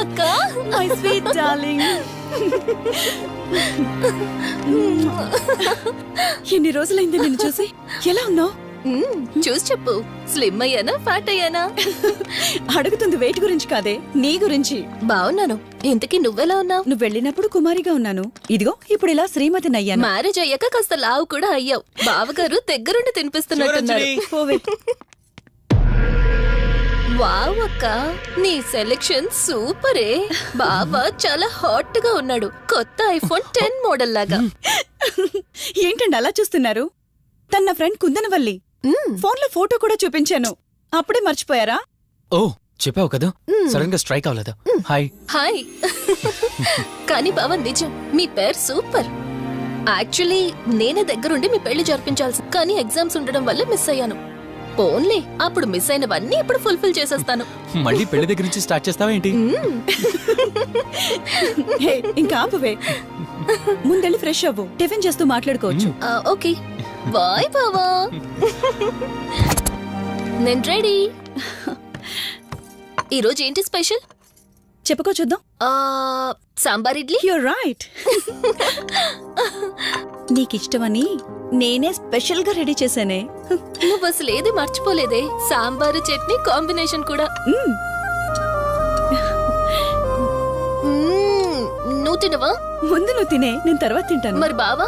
అక్క, my sweet darling. ఎన్ని రోజులైంది నిన్ను చూసి. ఎలా ఉన్నావు? చూసి చెప్పు. స్లిమ్ అయ్యానా, ఫ్యాట్ అయ్యానా? అడుగుతుంది వెయిట్ గురించి కాదే, నీ గురించి. బాగున్నాను. ఇంతకీ నువ్వెలా ఉన్నావు? నువ్వు వెళ్ళినప్పుడు కుమారిగా ఉన్నాను, ఇదిగో ఇప్పుడు ఇలా శ్రీమతిని అయ్యాను. మ్యారేజ్ అయ్యాక కాస్త లావు కూడా అయ్యావు. బావగారు దగ్గరుండి తినిపిస్తున్నట్టున్నారు. పోవే. వావ్ అక్క, నీ సెలెక్షన్ సూపరే. బావ చాలా హాట్ గా ఉన్నాడు, కొత్త ఐఫోన్ 10 మోడల్ లాగా. ఏంటండి అలా చూస్తున్నారు? తన నా ఫ్రెండ్ కుందనవల్లి. ఫోన్ లో ఫోటో కూడా చూపించాను, అప్పుడే మర్చిపోయారా? ఓ చెప్పావు కదా, సడన్ గా స్ట్రైక్ అవ్వలేదు. Hi hi. కానీ బావ నిజం, మీ పేరు సూపర్. యాక్చువల్లీ నేనే దగ్గరుండి మీ పెళ్లి జరిపించాల్సి, కానీ ఎగ్జామ్స్ ఉండడం వల్ల మిస్ అయ్యాను. పోన్లే, అప్పుడు మిస్ అయినవన్నీ ఇప్పుడు ఫుల్ఫిల్ చేసేస్తాను. మళ్ళీ పెళ్లి దగ్గర నుంచి స్టార్ట్ చేస్తావా ఏంటి? హే, ఇంకా ఆపువే. ముందెళ్ళి ఫ్రెష్ అవ్వు, టిఫిన్ చేస్తూ మాట్లాడుకోవచ్చు. ఓకే బాయ్ బావా. నేను రెడీ. ఈరోజు ఏంటి స్పెషల్? చెప్పుకో చూద్దాం. సాంబార్ ఇడ్లీ. You're right. నీకిష్టమని నేనే స్పెషల్ గా రెడీ చేశానే. నువ్వు అసలు ఏది మర్చిపోలేదే, సాంబారు చట్నీ కాంబినేషన్ కూడా. నువ్వు తినవా? ముందు నువ్వు తినే, నేను తర్వాత తింటాను. మరి బావా?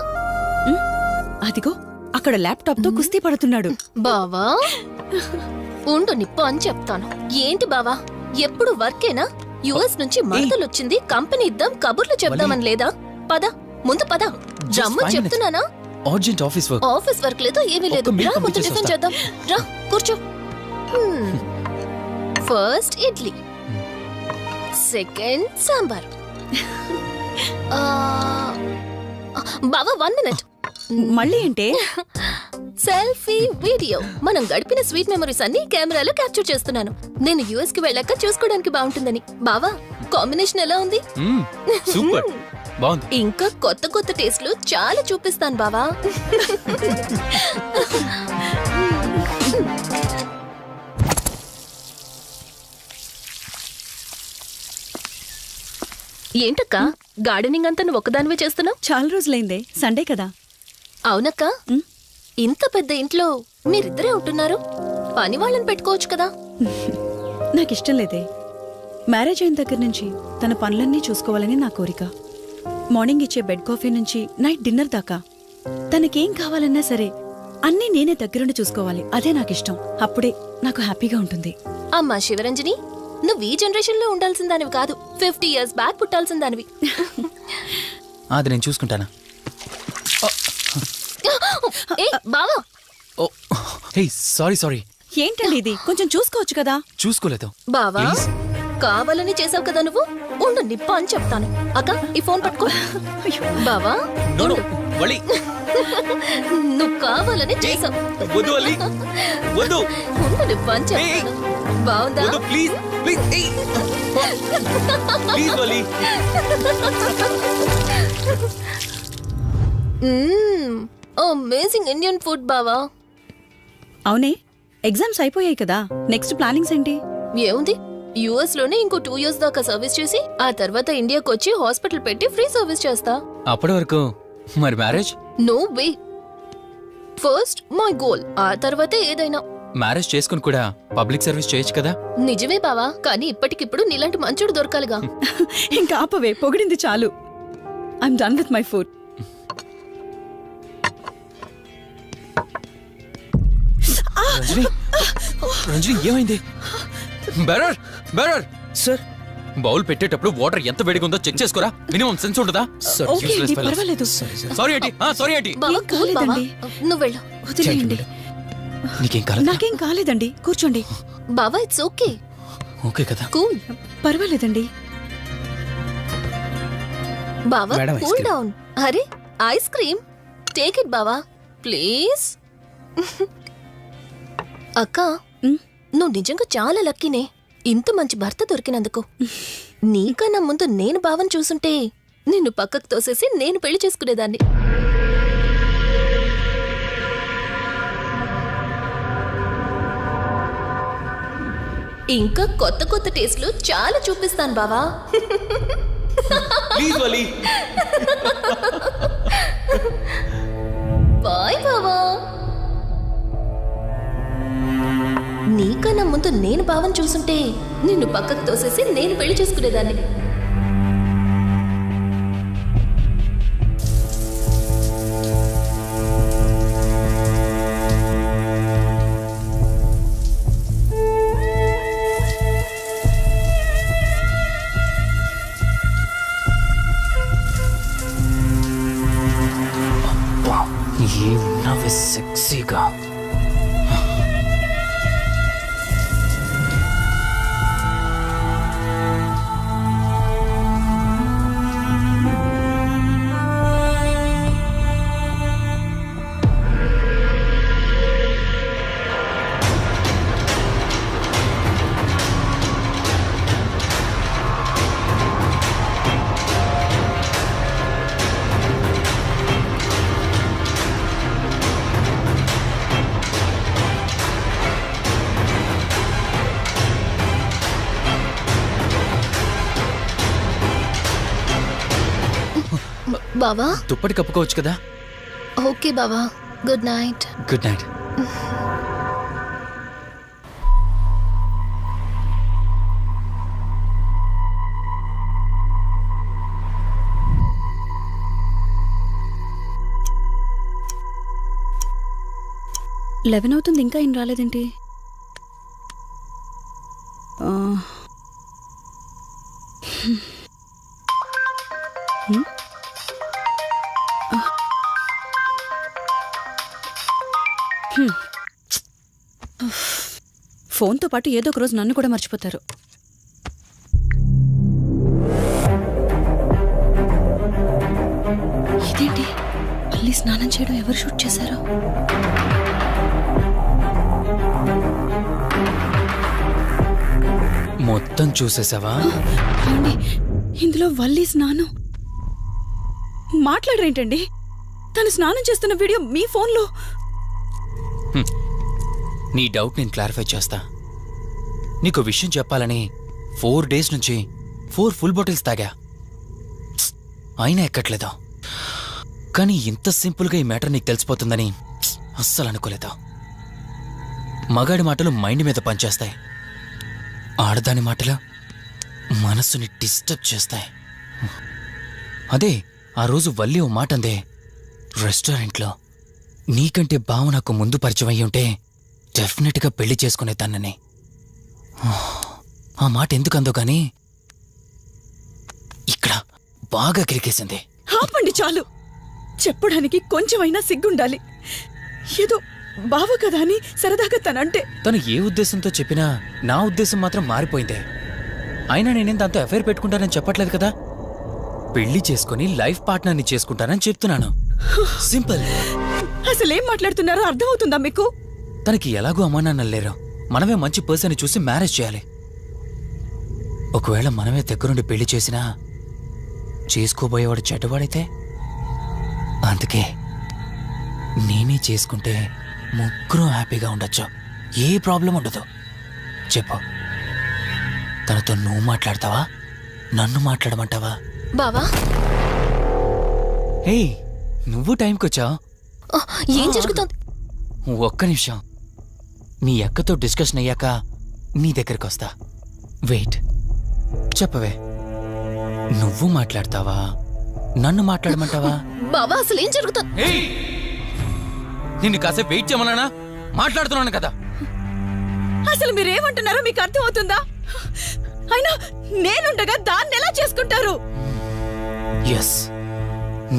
అదిగో అక్కడ ల్యాప్టాప్ తో కుస్తీ పడుతున్నాడు. బావా ఉండు, నిప్పు అని చెప్తాను. ఏంటి బావా, ఎప్పుడు వర్కేనా? యుఎస్ నుంచి మరదలొచ్చింది, కంపెనీ ఇద్దాం, కబుర్లు చెప్దామని లేదా? పద ముందు పద. రమ్ము చెప్తున్నానా? Urgent office work. Office work లేదు, ఏమీ లేదు. రా ముందు టిఫిన్ చేద్దాం. రా కూర్చో. First idli, second sambar. బావా 1 మినిట్. మళ్ళీ ఏంటే? Selfie video. మనం గడిపిన స్వీట్ మెమరీస్ అన్ని కెమెరాలో క్యాప్చర్ చేస్తున్నాను. నేను యుఎస్ కి వెళ్ళాక చూసుకోవడానికి బాగుంటుందని. బావా కాంబినేషన్ ఎలా ఉంది? సూపర్, బాగుంది. ఇంకా కొత్త కొత్త టేస్ట్లు చాలా చూపిస్తాను బావా. ఏంటక్క, గార్డెనింగ్ అంతా నువ్వు ఒకదానివే చేస్తున్నావు? చాలా రోజులైందే, సండే కదా. అవునక్క, ఇంత పెద్ద ఇంట్లో మీరిద్దరే ఉంటున్నారు, పని వాళ్ళని పెట్టుకోవచ్చు కదా. నాకిష్టం లేదే. మ్యారేజ్ అయిన దగ్గర నుంచి తన పనులన్నీ చూసుకోవాలని నా కోరిక. మార్నింగ్ ఇచ్చే బెడ్ కాఫీ నుంచి నైట్ డిన్నర్ దాకా తనకేం కావాలన్నా సరే అన్నీ నేనే దగ్గరుండి చూసుకోవాలి. అదే నాకిష్టం. అప్పుడే నాకు హ్యాపీగా ఉంటుంది. అమ్మా శివరంజని, నువ్వు ఈ జనరేషన్ లో ఉండాల్సిన దానివి కాదు, 50 years బ్యాక్ పుట్టాల్సిన దానివి. అది నేను చూసుకుంటానా? బావా. Hey sorry sorry. ఏంటండి ఇది, కొంచెం చూసుకోవచ్చు కదా. చూసుకోలేదు బావా, కావాలని చేసావు కదా నువ్వు. ఉండు నిప్ప అని చెప్తాను. అక్క ఈ ఫోన్ పట్టుకో. బావా నువ్వు కావాలని చేసావు. ఉండు నిప్ప అని చెప్తాను. బావుందా? అమేజింగ్ ఇండియన్ ఫుడ్ బావా. అవునే, ఎగ్జామ్స్ అయిపోయాయి కదా, నెక్స్ట్ ప్లానింగ్స్ ఏంటి? ఏముంది, యుఎస్ లోనే ఇంకో 2 years దాకా సర్వీస్ చేసి ఆ తర్వాత ఇండియాకి వచ్చి హాస్పిటల్ పెట్టి ఫ్రీ సర్వీస్ చేస్తా. అప్పటి వరకు మరి marriage? No way. First my goal, ఆ తర్వాతే ఏదైనా. మ్యారేజ్ చేసుకుని కూడా పబ్లిక్ సర్వీస్ చేయొచ్చు కదా. నిజమే బావా, కానీ ఇప్పటికిప్పుడు నీలాంటి మంచుడు దొరకాలిగా. ఇంకా ఆపవే, పొగిడింది చాలు. I'm done with my food. Ranjani ఏమైంది? బెరర్ బెరర్ సార్, బౌల్ పెట్టేటప్పుడు వాటర్ ఎంత వేడిగా ఉందో చెక్ చేసుకోరా. మినిమం సెన్స్ ఉంటుందా? ఓకే అండి, పర్వాలేదు. సారీ ఏంటి? సారీ ఏంటి? బావా కూల్ బావా, కాలేదండి. నువ్వు వెళ్ళు. వదిలేయండి. నీకేం కాలేదు? నాకేం కాలేదండి, కూర్చోండి. బావా ఇట్స్ ఓకే. ఓకే కదా? కూల్. పర్వాలేదండి. బావా madam, ice cool cream. Down. అరే ఐస్ క్రీమ్, టేక్ ఇట్ బావా ప్లీజ్. అక్క, నువ్వు నిజంగా చాలా లక్కీనే, ఇంత మంచి భర్త దొరికినందుకు. నీకన్నా ముందు నేను బావని చూసుంటే నిన్ను పక్కకు తోసేసి నేను పెళ్లి చేసుకునేదాన్ని. ఇంకా కొత్త కొత్త టేస్ట్లు చాలా చూపిస్తాను బావా. Please Vali. బాయ్ బావా. నీకన్నా ముందు నేను బావని చూసుంటే నిన్ను పక్కకు తోసేసి నేను పెళ్లి చేసుకునేదాన్ని. ఏమున్నావే సెక్సీగా. బావా దుప్పటి కప్పుకోవచ్చు కదా. ఓకే బావా, good night. Good night. Eleven అవుతుంది, ఇంకా ఏం రాలేదేంటి? ఆ, ఫోన్తో పాటు ఏదో ఒక రోజు నన్ను కూడా మర్చిపోతారు. ఇదేంటి, మళ్ళీ స్నానం చేయడం ఎవరు షూట్ చేశారు? మొత్తం చూసేసావా? ఏమండి, ఇందులో వల్లి స్నానం మాట్లాడరేంటండి? తను స్నానం చేస్తున్న వీడియో మీ ఫోన్లో. నీ డౌట్ నేను క్లారిఫై చేస్తా. నీకు విషయం చెప్పాలని 4 days నుంచి 4 full bottles తాగా, అయినా ఎక్కట్లేదా? కానీ ఇంత సింపుల్గా ఈ మ్యాటర్ నీకు తెలిసిపోతుందని అస్సలు అనుకోలేదా? మగాడి మాటలు మైండ్ మీద పనిచేస్తాయి, ఆడదాని మాటలు మనస్సుని డిస్టర్బ్ చేస్తాయి. అదే ఆ రోజు వల్లి ఓ మాట అందే రెస్టారెంట్లో, నీకంటే బావ నాకు ముందు పరిచయం అయ్యి ఉంటే డెఫినెట్గా పెళ్లి చేసుకునేదాన్నని. ఆ మాట ఎందుకు అందో గానీ ఇక్కడ బాగా కిరికేసింది. ఆపండి చాలు, చెప్పడానికి కొంచెమైనా సిగ్గుండాలి. ఏదో బావ కదా అని సరదాగా తనంటే. తను ఏ ఉద్దేశంతో చెప్పినా నా ఉద్దేశం మాత్రం మారిపోయిందే. అయినా నేనేం దాంతో అఫైర్ పెట్టుకుంటానని చెప్పట్లేదు కదా. పెళ్లి చేసుకుని లైఫ్ పార్ట్నర్ని చేసుకుంటానని చెప్తున్నాను. సింపుల్. అసలేం మాట్లాడుతున్నారో అర్థమవుతుందా మీకు? తనకి ఎలాగో అమ్మానాన్నలు లేరు, మనమే మంచి పర్సన్ చూసి మ్యారేజ్ చేయాలి. ఒకవేళ మనమే దగ్గరుండి పెళ్లి చేసినా చేసుకోబోయేవాడు చెడ్డవాడైతే, అందుకే నేనే చేసుకుంటే ముగ్గురం హ్యాపీగా ఉండొచ్చు, ఏ ప్రాబ్లం ఉండదు. చెప్పు, తనతో నువ్వు మాట్లాడతావా, నన్ను మాట్లాడమంటావా? బావా హే, నువ్వు టైంకొచ్చావు. ఏం జరుగుతోంది? ఒక్క నిమిషం, మీ అక్కతో డిస్కషన్ అయ్యాక నీ దగ్గరికి వస్తా. వెయిట్, చెప్పవే, నువ్వు మాట్లాడతావా, నన్ను మాట్లాడమంటావా? బావా అసలు ఏం జరుగుతోంది? నిన్ను కాసేపు వెయిట్ చేయమన్నానా? మాట్లాడుతున్నాను కదా. అసలు మీరేమంటున్నారో మీకు అర్థమవుతుందా? అయినా నేనుండగా దాన్ని ఎలా చేసుకుంటారు? ఎస్,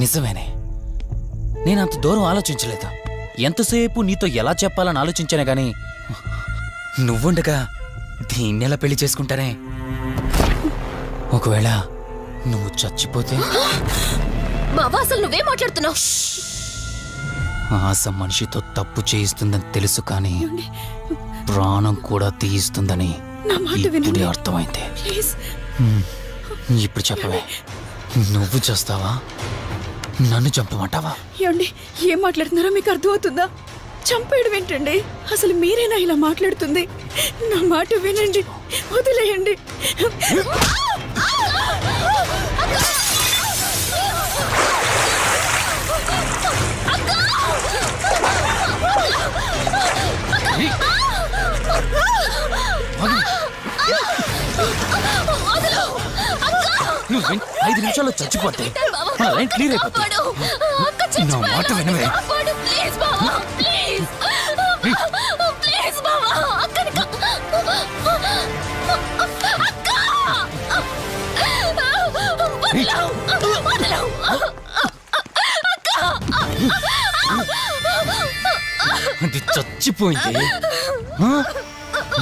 నిజమేనే. నేనంత దూరం ఆలోచించలేదు. ఎంతసేపు నీతో ఎలా చెప్పాలని ఆలోచించానే గాని నువ్వుండగా దీన్నెలా పెళ్లి చేసుకుంటానే? ఒకవేళ నువ్వు చచ్చిపోతే? బావా అసలు నువ్వే మాట్లాడుతున్నావు? ఆశ మనిషితో తప్పు చేయిస్తుందని తెలుసు, కానీ ప్రాణం కూడా తీయిస్తుందని నా మాట ఇప్పుడే వినండి అర్థమైంది. ప్లీజ్. ఇప్పుడు చెప్పవే, నువ్వు చేస్తావా, నన్ను చంపమంటావా? ఏమండి, ఏం మాట్లాడుతున్నారో మీకు అర్థమవుతుందా? చంపేయడం ఏంటండి? అసలు మీరేనా ఇలా మాట్లాడుతుంది? నా మాట వినండి, వదిలేయండి. నువ్వు 5 నిమిషాల్లో చచ్చిపోతే మన లైన్ క్లియర్ అయిపోతుంది. నా మాట వినవే. అది చచ్చిపోయింది.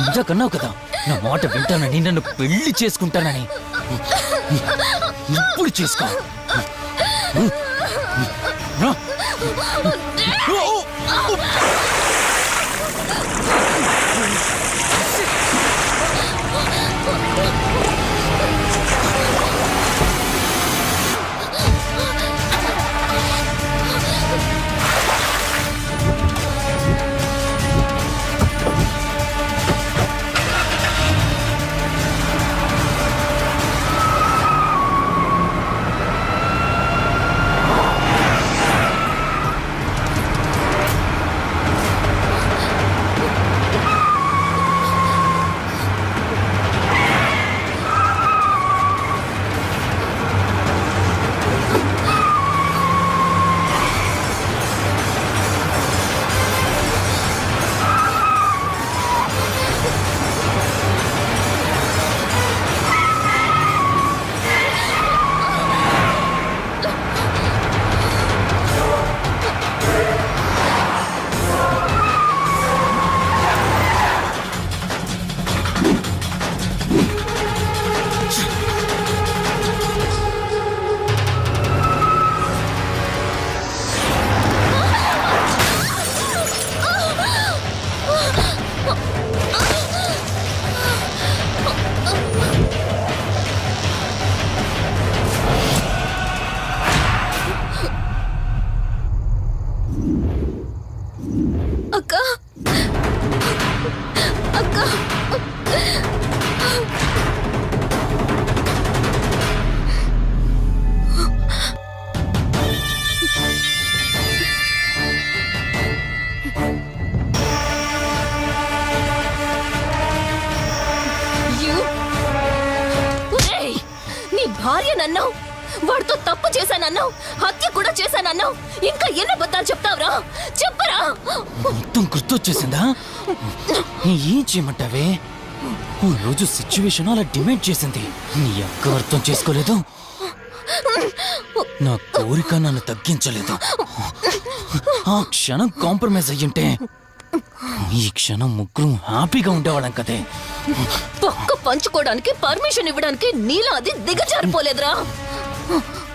ఇంతకన్నావు కదా నా మాట వింటానని, నన్ను పెళ్లి చేసుకుంటానని. ఇప్పుడు చేసుకో. అక్క అక్క నీ భార్య నన్నావు, వాడితో తప్పు చేశానన్నావు, హత్య కూడా చేశానన్నావు. ఇంకా ఎన్ని అబద్ధాలు చెప్తావురా? చెప్పరా? మొత్తం గుర్తొచ్చేసిందా? ఏం చేయమంటావే? ఓ రోజు సిచ్యువేషన్ అలా డిమాండ్ చేసింది. నీ అక్క అర్థం చేసుకోలేదు. నా కోరిక నన్ను తగ్గించలేదు. ఆ క్షణం కాంప్రమైజ్ అయ్యుంటే ఈ క్షణం ముగ్గురు హ్యాపీగా ఉండేవాళ్ళం కదే. పక్క పంచుకోవడానికి పర్మిషన్ ఇవ్వడానికి నీలా అది దిగజారిపోలేదురా.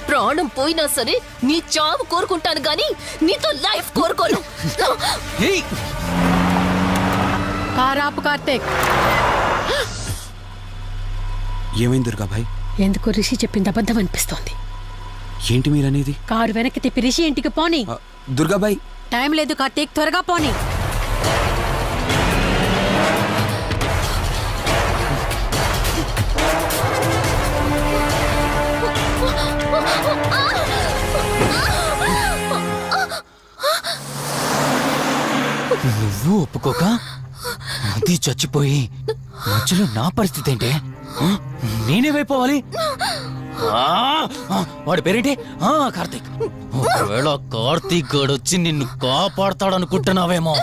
ప్రాణం పోయినా సరే నీ చావు కోరుకుంటాను గాని నీతో లైఫ్ కోరుకోను. కారాపు కార్తీక్, ఏమైంది దుర్గాభాయ్? ఎందుకు రిషి చెప్పింది అబద్ధం అనిపిస్తోంది. ఏంటి మీరనేది? కారు వెనక్కి తిప్పి రిషి ఇంటికి పోని. దుర్గాభాయ్ టైం లేదు కార్తీక్, త్వరగా పోని. నువ్వు ఒప్పుకోక అది చచ్చిపోయి మధ్యలో నా పరిస్థితి ఏంటి? నేనేమైపోవాలి? వాడి పేరేంటి? కార్తీక్. ఒకవేళ కార్తీక్ గడు వచ్చి నిన్ను కాపాడతాడనుకుంటున్నావేమో.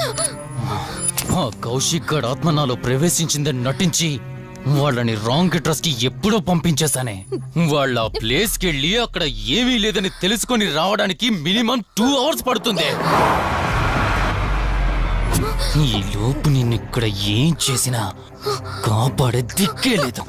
ఆ కౌశిక్ గడ్ ఆత్మ నాలో ప్రవేశించిందని నటించి వాళ్ళని రాంగ్ అడ్రస్ కి ఎప్పుడో పంపించేశానే. వాళ్ళ ప్లేస్ కి వెళ్ళి అక్కడ ఏమీ లేదని తెలుసుకొని రావడానికి మినిమం 2 hours పడుతుంది. ఈ లోపు నిన్నిక్కడ ఏం చేసినా కాపాడే దిక్కే లేదు.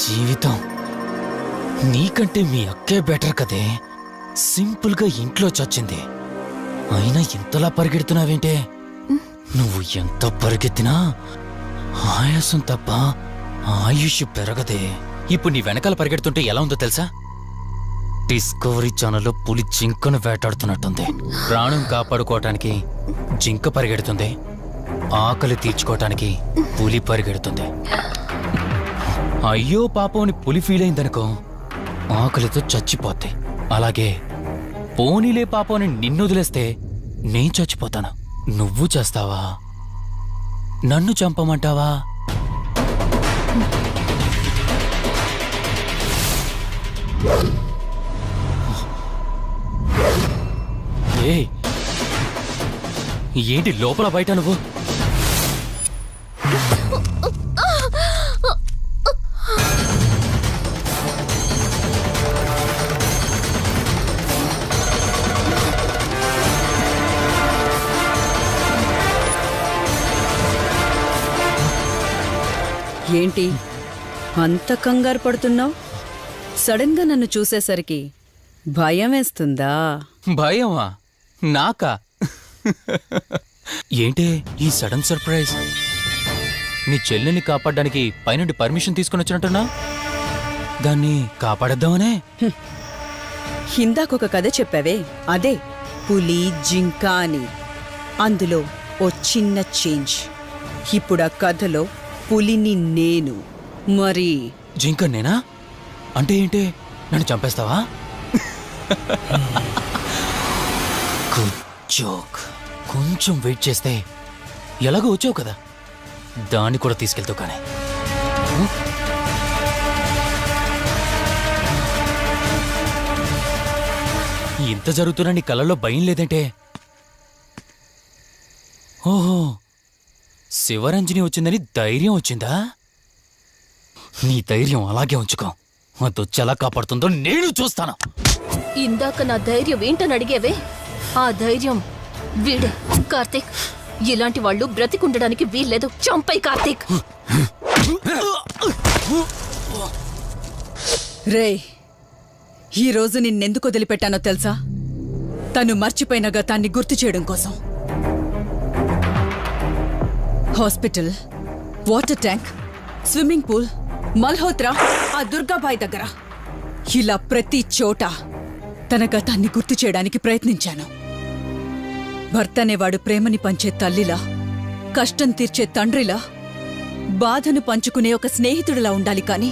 జీవితం నీకంటే మీ అక్కే బెటర్ కదే. సింపుల్గా ఇంట్లో చచ్చింది. అయినా ఇంతలా పరిగెడుతున్నావేంటే? నువ్వు ఎంత పరిగెత్తినా ఆయాసం తప్ప ఆయుష్ పెరగదే. ఇప్పుడు నీ వెనకాల పరిగెడుతుంటే ఎలా ఉందో తెలుసా? డిస్కవరీ ఛానల్లో పులి జింకను వేటాడుతున్నట్టుంది. ప్రాణం కాపాడుకోవటానికి జింక పరిగెడుతుంది, ఆకలి తీర్చుకోవటానికి పులి పరిగెడుతుంది. అయ్యో పాపం అని పులి ఫీల్ అయిందనుకో, ఆకలితో చచ్చిపోద్ది. అలాగే పోనీలే పాపం అని నిన్ను వదిలేస్తే నేను చచ్చిపోతాను. నువ్వు చేస్తావా? నన్ను చంపమంటావా? ఏయ్, ఏంటి లోపల బయట నువ్వు? ఏంటి అంత కంగారు పడుతున్నావు? సడన్ గా నన్ను చూసేసరికి భయం వేస్తుందా? భయమా? నాకా? ఏంటే ఈ సడన్ సర్ప్రైజ్? నీ చెల్లెల్ని కాపాడడానికి పైనుండి పర్మిషన్ తీసుకుని వచ్చినట్టున్నా? దాన్ని కాపాడేద్దామనే? ఇందాకొక కథ చెప్పావే, అదే పులి జింక అని. అందులో ఓ చిన్న చేంజ్. ఇప్పుడు ఆ కథలో పులిని నేను. మరి జింక నేనా? అంటే ఏంటి? నన్ను చంపేస్తావా? Good joke. కొంచెం వెయిట్ చేస్తే ఎలాగో వచ్చావు కదా, దాన్ని కూడా తీసుకెళ్తావు. కానీ ఇంత జరుగుతున్నా నీ కళ్ళల్లో భయం లేదంటే? ఓహో, శివరంజని వచ్చిందని ధైర్యం వచ్చిందా? నీ ధైర్యం అలాగే ఉంచుకో. అదొచ్చి ఎలా కాపాడుతుందో నేను చూస్తాను. ఇందాక నా ధైర్యం ఏంటని అడిగేవే, ఆ ధైర్యం వీడే. కార్తీక్, ఇలాంటి వాళ్ళు బ్రతికుండడానికి వీల్లేదు. చంపై కార్తీక్. రే, ఈరోజు నిన్నెందుకు వదిలిపెట్టానో తెలుసా? తను మర్చిపోయిన గతాన్ని గుర్తు చేయడం కోసం. Hospital, water tank, swimming pool, Malhotra, ఆ దుర్గాబాయ్ దగ్గర, ఇలా ప్రతి చోట తన గతాన్ని గుర్తు చేయడానికి ప్రయత్నించాను. భర్త అనేవాడు ప్రేమని పంచే తల్లిలా, కష్టం తీర్చే తండ్రిలా, బాధను పంచుకునే ఒక స్నేహితుడిలా ఉండాలి. కాని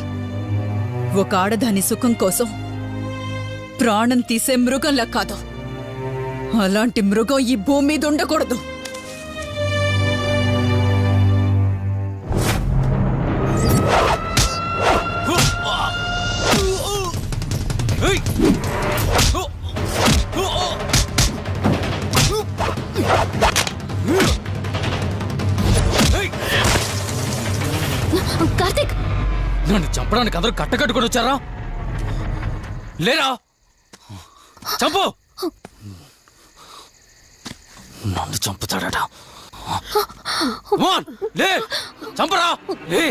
ఒక ఆడదాని సుఖం కోసం ప్రాణం తీసే మృగంలా కాదు. అలాంటి మృగం ఈ భూమి మీద ఉండకూడదు. కార్తీక్, నన్ను చంపడానికి అందరూ కట్టకట్టుకొని వచ్చారా? లేరా? చంపు! నన్ను చంపుతాడట. లే, చంపరా! లే!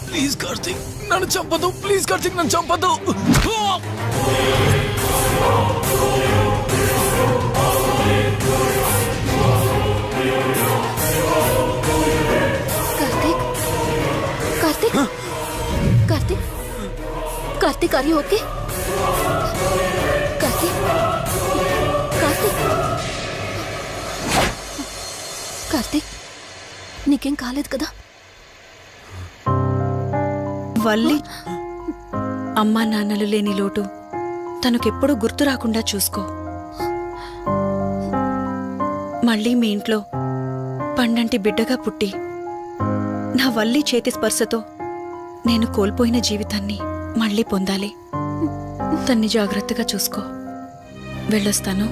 ప్లీజ్ కార్తీక్, నన్ను చంపదు. ప్లీజ్ కార్తీక్, నన్ను చంపదు. Karthik are you okay? Karthik Karthik Karthik నీకేం కాలేదు కదా? వల్లి అమ్మా నాన్నలు లేని లోటు తనకెప్పుడూ గుర్తు రాకుండా చూసుకో. మళ్ళీ మీ ఇంట్లో పండంటి బిడ్డగా పుట్టి నా వల్లి చేతి స్పర్శతో నేను కోల్పోయిన జీవితాన్ని మళ్ళీ పొందాలి. తన్ని జాగ్రత్తగా చూసుకో. వెళ్ళొస్తాను.